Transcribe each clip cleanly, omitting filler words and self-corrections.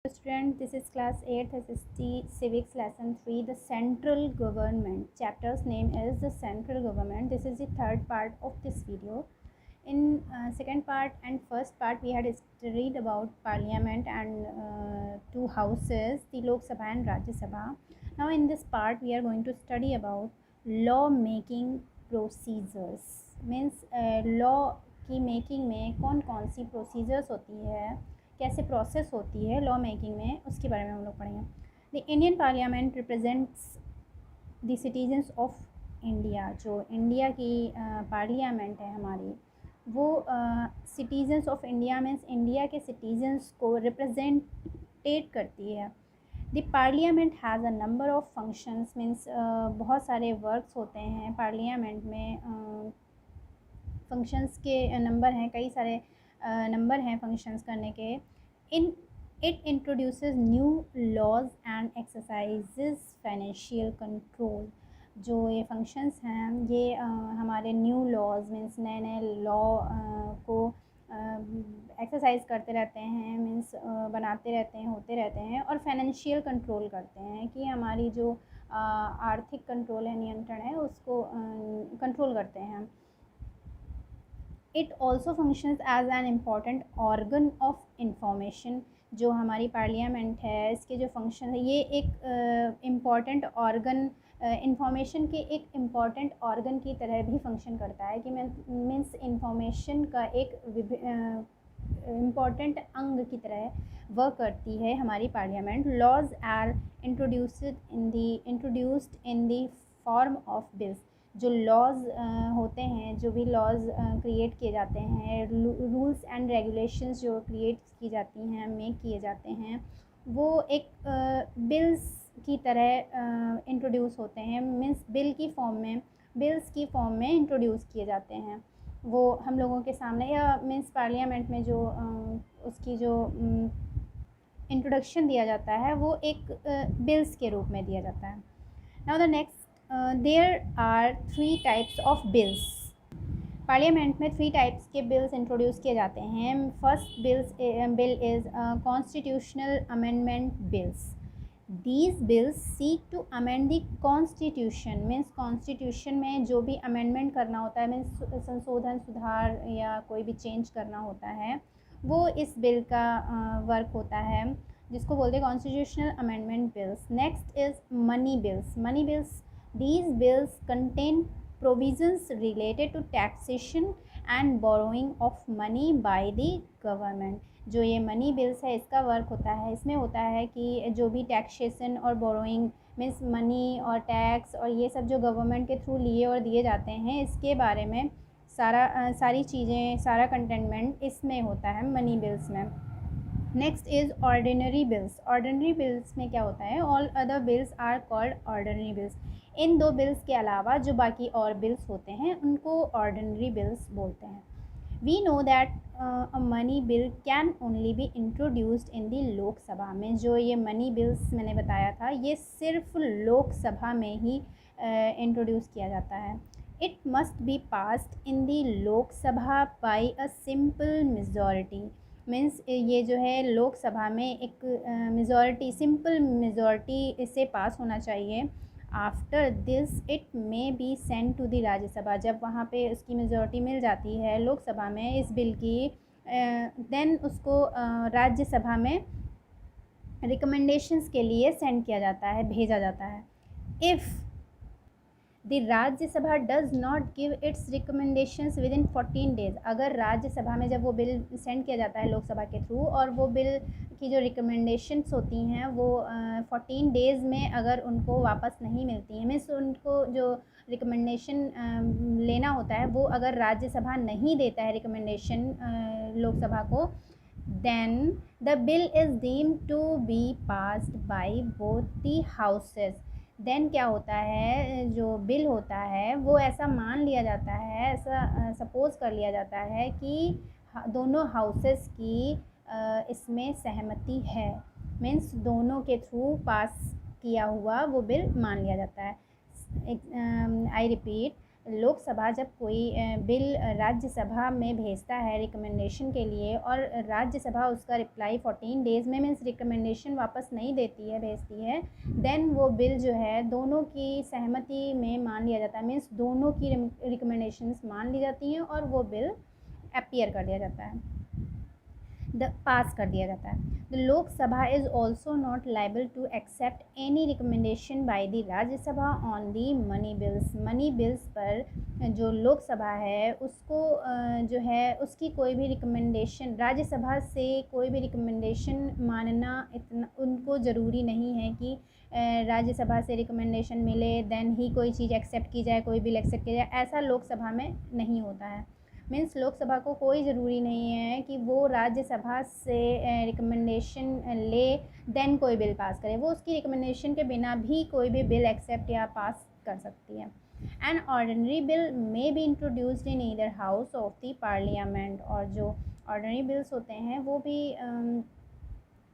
Student, this is class 8th SST Civics lesson 3. The central government chapter's name is the central government. This is the third part of this video. In second part and first part we had studied about parliament and two houses, the Lok Sabha and Rajya Sabha. Now in this part we are going to study about law making procedures. Means law की making में कौन कौन सी procedures होती है, कैसे process होती है law making में, उसके बारे में हम लोग पढ़ेंगे. The Indian parliament represents the citizens of India. जो इंडिया की पार्लियामेंट है हमारी, वो citizens of India means India के सिटीजन्स को रिप्रेजेंटेट करती है. The parliament has a number of functions. Means बहुत सारे वर्क्स होते हैं पार्लियामेंट में. फंक्शंस के नंबर हैं, कई सारे नंबर हैं फंक्शंस करने के. In it introduces new laws and exercises financial control. जो ये फंक्शंस हैं ये हमारे न्यू लॉज मीन्स नए नए लॉ को एक्सरसाइज करते रहते हैं. मीन्स बनाते रहते हैं, होते रहते हैं. और फाइनेंशियल कंट्रोल करते हैं कि हमारी जो आर्थिक कंट्रोल है, नियंत्रण है, उसको कंट्रोल करते हैं. It also functions as an important organ of information. जो हमारी पार्लियामेंट है, इसके जो फंक्शन है, ये एक इम्पॉर्टेंट ऑर्गन, इंफॉर्मेशन के एक इम्पॉर्टेंट ऑर्गन की तरह भी फंक्शन करता है. कि मीन्स इंफॉर्मेशन का एक इम्पॉर्टेंट अंग की तरह वर्क करती है हमारी parliament. Laws are introduced in the form of bills. जो लॉज होते हैं, जो भी लॉज क्रिएट किए जाते हैं, रूल्स एंड रेगुलेशंस जो क्रिएट की जाती हैं, मेक किए जाते हैं, वो एक बिल्स की तरह इंट्रोड्यूस होते हैं. मीन्स बिल्स की फॉर्म में इंट्रोड्यूस किए जाते हैं. वो हम लोगों के सामने, या मीन्स पार्लियामेंट में जो उसकी जो इंट्रोडक्शन दिया जाता है वो एक बिल्स के रूप में दिया जाता है. Now the next, there are 3 types of bills. Parliament में 3 टाइप्स के बिल्स इंट्रोड्यूस किए जाते हैं. First bill is constitutional amendment bills. These bills seek to amend the constitution. Means constitution में जो भी अमेंडमेंट करना होता है, मीन्स संशोधन, सुधार या कोई भी चेंज करना होता है, वो इस बिल का वर्क होता है, जिसको बोलते हैं constitutional amendment bills. Next is money bills. Money bills, these bills contain provisions related to taxation and borrowing of money by the government. जो ये मनी बिल्स है, इसका वर्क होता है, इसमें होता है कि जो भी टैक्सेशन और बोरोइंग मीन्स मनी और टैक्स और ये सब जो गवर्नमेंट के थ्रू लिए और दिए जाते हैं, इसके बारे में सारी चीज़ें, सारा कंटेनमेंट इसमें होता है मनी बिल्स में. Next is ordinary bills. Ordinary bills में क्या होता है, all other bills are called ordinary bills. इन 2 बिल्स के अलावा जो बाकी और बिल्स होते हैं उनको ऑर्डिनरी बिल्स बोलते हैं. We know that a money bill can only be introduced in the Lok Sabha में. जो ये मनी बिल्स मैंने बताया था, ये सिर्फ लोकसभा में ही इंट्रोड्यूस किया जाता है. It must be passed in the Lok Sabha by a simple majority. Means ये जो है लोकसभा में एक मेजॉरिटी, सिंपल मेजॉरिटी इससे पास होना चाहिए. After this it may be send to the Rajya Sabha. जब वहाँ पे उसकी मेजॉरिटी मिल जाती है लोकसभा में इस बिल की, देन उसको राज्यसभा में रिकमेंडेशंस के लिए सेंड किया जाता है, भेजा जाता है. If the Rajya Sabha does not give its recommendations with in 14 days. अगर राज्यसभा में जब वो बिल सेंड किया जाता है लोकसभा के थ्रू, और वो बिल की जो रिकमेंडेशंस होती हैं वो 14 डेज़ में अगर उनको वापस नहीं मिलती हैं, मीन्स उनको जो रिकमेंडेशन लेना होता है वो अगर राज्यसभा नहीं देता है रिकमेंडेशन लोकसभा को, then the bill is deemed to be passed by both the houses. Then क्या होता है, जो बिल होता है वो ऐसा मान लिया जाता है, ऐसा सपोज़ कर लिया जाता है कि दोनों हाउसेस की इसमें सहमति है. मीन्स दोनों के थ्रू पास किया हुआ वो बिल मान लिया जाता है. आई रिपीट, लोकसभा जब कोई बिल राज्यसभा में भेजता है रिकमेंडेशन के लिए और राज्यसभा उसका रिप्लाई 14 डेज़ में मीन्स रिकमेंडेशन वापस नहीं देती है, भेजती है, देन वो बिल जो है दोनों की सहमति में मान लिया जाता है, मीन्स दोनों की रिकमेंडेशंस मान ली जाती हैं और वो बिल अपीयर कर दिया जाता है, पास कर दिया जाता है। The Lok Sabha is also not liable to accept any recommendation by the Rajya Sabha on the money bills. Money bills पर जो लोकसभा है उसको जो है उसकी कोई भी रिकमेंडेशन राज्यसभा से कोई भी रिकमेंडेशन मानना इतना उनको ज़रूरी नहीं है कि राज्यसभा से रिकमेंडेशन मिले देन ही कोई चीज़ एक्सेप्ट की जाए, कोई बिल एक्सेप्ट किया जाए, ऐसा लोकसभा में नहीं होता है। मीन्स लोकसभा को कोई ज़रूरी नहीं है कि वो राज्यसभा से रिकमेंडेशन ले देन कोई बिल पास करे, वो उसकी रिकमेंडेशन के बिना भी कोई भी बिल एक्सेप्ट या पास कर सकती है। An ordinary bill may be introduced in either house of the parliament, और जो ऑर्डिनरी बिल्स होते हैं वो भी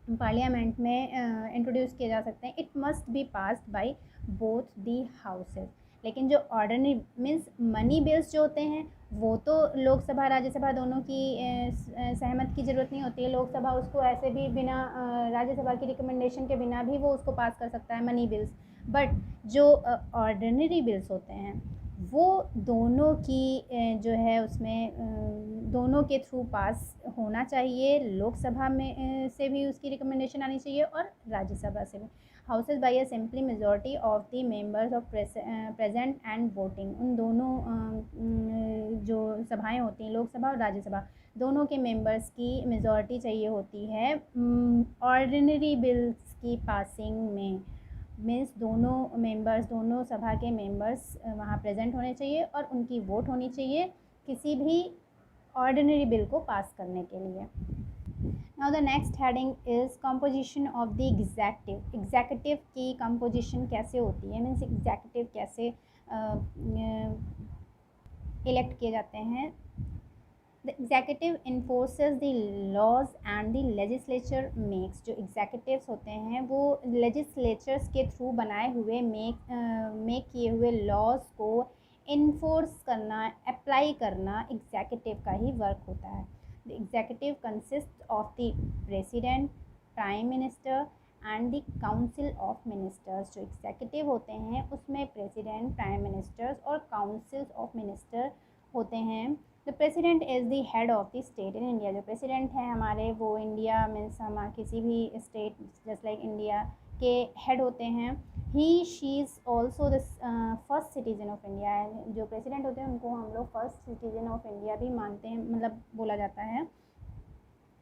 पार्लियामेंट में इंट्रोड्यूस किए जा सकते हैं। It must be passed by both the houses. लेकिन जो ऑर्डिनरी मीन्स मनी बिल्स जो होते हैं वो तो लोकसभा राज्यसभा दोनों की सहमत की ज़रूरत नहीं होती है। लोकसभा उसको ऐसे भी बिना राज्यसभा की रिकमेंडेशन के बिना भी वो उसको पास कर सकता है मनी बिल्स। बट जो ऑर्डिनरी बिल्स होते हैं वो दोनों की जो है उसमें दोनों के थ्रू पास होना चाहिए। लोकसभा में से भी उसकी रिकमेंडेशन आनी चाहिए और राज्यसभा से भी। Houses by a simply majority of the members of present and voting. उन दोनों जो सभाएं होती हैं लोकसभा और राज्यसभा दोनों के मेंबर्स की मेजॉरिटी चाहिए होती है ऑर्डिनरी बिल्स की पासिंग में। मीन्स दोनों मेंबर्स दोनों सभा के मेंबर्स वहाँ प्रेजेंट होने चाहिए और उनकी वोट होनी चाहिए किसी भी ऑर्डिनरी बिल को पास करने के लिए। Now the next heading is composition of the executive. Executive की कंपोजिशन कैसे होती है, मीन्स एग्जेक्टिव कैसे इलेक्ट किए जाते हैं। The executive enforces the laws and the legislature makes. जो एग्जेक्टिव्स होते हैं वो लेजिस्लेचर्स के थ्रू बनाए हुए मेक किए हुए लॉज को इन्फोर्स करना, अप्लाई करना एग्जेक्टिव का ही वर्क होता है। The executive consist of the president, prime minister and the council of ministers. जो एग्जेक्टिव होते हैं उसमें प्रेसिडेंट, प्राइम मिनिस्टर्स और काउंसिल्स ऑफ मिनिस्टर होते हैं। The president is the head of the state in India. जो प्रेसिडेंट हैं हमारे वो इंडिया मीन्स हम किसी भी स्टेट जस्ट लाइक इंडिया के हेड होते हैं। He she is also the first citizen of India. जो प्रेसिडेंट होते हैं उनको हम लोग फर्स्ट सिटीजन ऑफ इंडिया भी मानते हैं, मतलब बोला जाता है।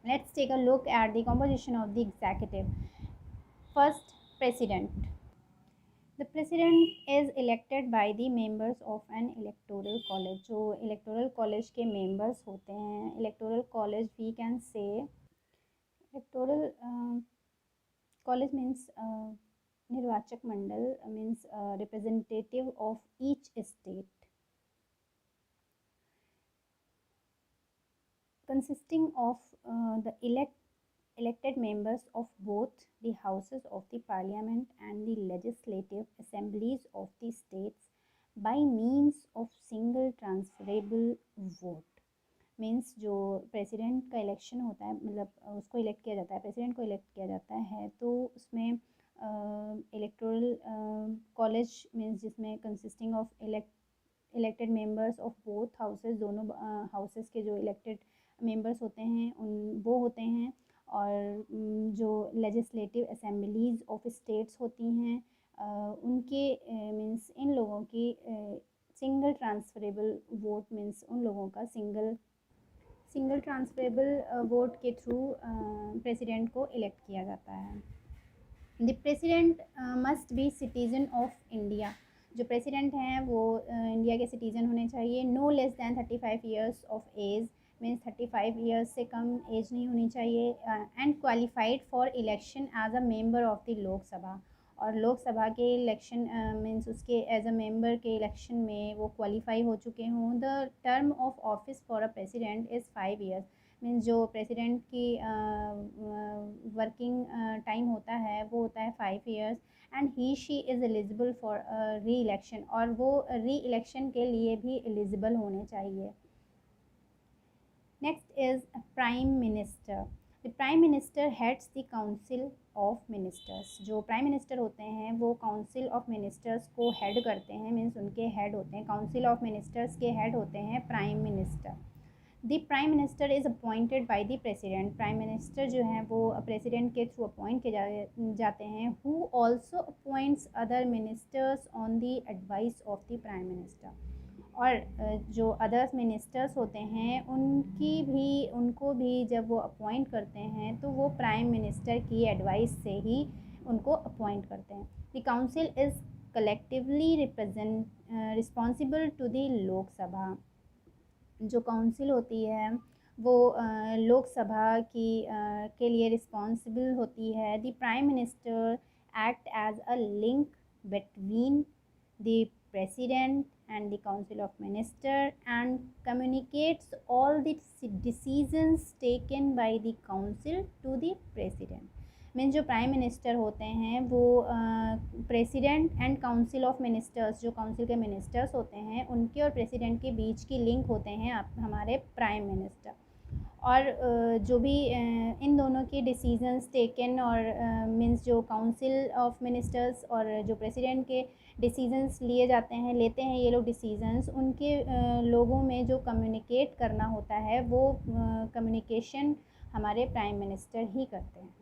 Let's take a look at the composition of the executive. First, president. The president is elected by the members of an electoral college। जो electoral college के members होते हैं, electoral college we can say electoral college means निर्वाचक मंडल means representative of each state consisting of the elected members of both the houses of the parliament and the legislative assemblies of the states by means of single transferable vote। Means जो president का election होता है, मतलब उसको elect किया जाता है, president को इलेक्ट किया जाता है तो उसमें इलेक्टोरल कॉलेज मीन्स जिसमें consisting of elected members of both houses, दोनों हाउसेस के जो इलेक्टेड मेंबर्स होते हैं उन वो होते हैं। और जो लेजिस्लेटिव असेंबलीज़ ऑफ स्टेट्स होती हैं उनके मीन्स इन लोगों की सिंगल ट्रांसफरेबल वोट मीन्स उन लोगों का सिंगल ट्रांसफरेबल वोट के थ्रू प्रेसिडेंट को इलेक्ट किया जाता है। The president must be citizen of India. जो प्रेसिडेंट हैं वो इंडिया के सिटीज़न होने चाहिए। No less than 35 years of age means 35 years से कम एज नहीं होनी चाहिए। And qualified for election as a member of the Lok Sabha. और लोकसभा के इलेक्शन मीन्स उसके एज अ मेंबर के इलेक्शन में वो क्वालिफाई हो चुके हों। The term of office for a president is 5 years means जो प्रेसिडेंट की वर्किंग टाइम होता है वो होता है 5 years, and he she is eligible for री इलेक्शन, और वो री इलेक्शन के लिए भी एलिजिबल होने चाहिए। Next is prime minister. The prime minister heads the council of ministers. जो प्राइम मिनिस्टर होते हैं वो काउंसिल ऑफ मिनिस्टर्स को हेड करते हैं, मीन्स उनके हेड होते हैं। काउंसिल ऑफ मिनिस्टर्स के हेड होते हैं prime minister. The prime minister is appointed by the president. Prime minister जो हैं वो प्रेसिडेंट के थ्रू अपॉइंट किए जाते हैं। Who also appoints other ministers on the advice of the prime minister. और जो अदर्स मिनिस्टर्स होते हैं उनको भी जब वो अपॉइंट करते हैं तो वो प्राइम मिनिस्टर की एडवाइस से ही उनको अपॉइंट करते हैं। The council is collectively responsible to the Lok Sabha. जो काउंसिल होती है वो लोकसभा के लिए रिस्पॉन्सिबल होती है। The prime minister act as a link between the president and the council of minister and communicates all the decisions taken by the council to the president। Mean जो prime minister होते हैं वो president and council of ministers, जो council के ministers होते हैं उनके और प्रेसिडेंट के बीच की लिंक होते हैं हमारे प्राइम मिनिस्टर। और जो भी इन दोनों की डिसीजंस टेकन और मीन्स जो काउंसिल ऑफ मिनिस्टर्स और जो प्रेसिडेंट के डिसीजंस लेते हैं ये लोग डिसीजंस, उनके लोगों में जो कम्युनिकेट करना होता है वो कम्युनिकेशन हमारे प्राइम मिनिस्टर ही करते हैं।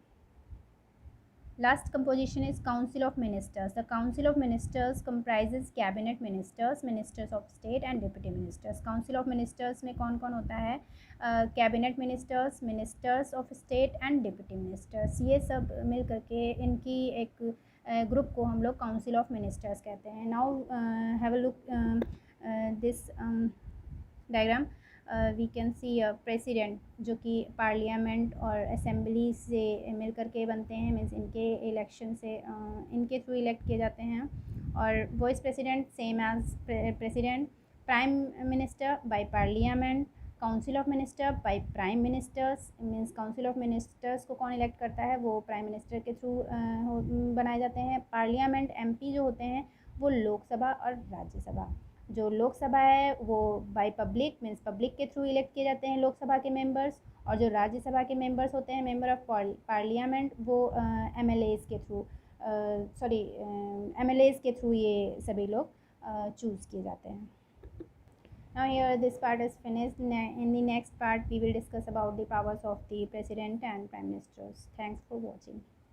Last composition is Council of Ministers. The Council of Ministers comprises cabinet ministers, ministers of state and deputy ministers. Council of Ministers में कौन कौन होता है? Cabinet ministers, ministers of state and deputy ministers, ये सब मिल करके इनकी एक ग्रुप को हम लोग काउंसिल ऑफ मिनिस्टर्स कहते हैं। Now have a look this diagram. We can see president जो कि पार्लियामेंट और असेंबली से मिल कर के बनते हैं, मीन्स इनके इलेक्शन से इनके थ्रू इलेक्ट किए जाते हैं। और vice president same as president, prime minister by parliament, council of minister by prime ministers, means council of ministers को कौन इलेक्ट करता है? वो प्राइम मिनिस्टर के थ्रू बनाए जाते हैं। पार्लियामेंट एमपी जो होते हैं वो लोकसभा और राज्यसभा। जो लोकसभा है वो बाय पब्लिक, मीन्स पब्लिक के थ्रू इलेक्ट किए जाते हैं लोकसभा के मेंबर्स, और जो राज्यसभा के मेंबर्स होते हैं मेंबर ऑफ पार्लियामेंट वो एमएलएज़ के थ्रू एमएलएज़ के थ्रू ये सभी लोग चूज़ किए जाते हैं। Now here this part is finished. In the next part we will discuss about the powers of the president and prime ministers. Thanks for watching.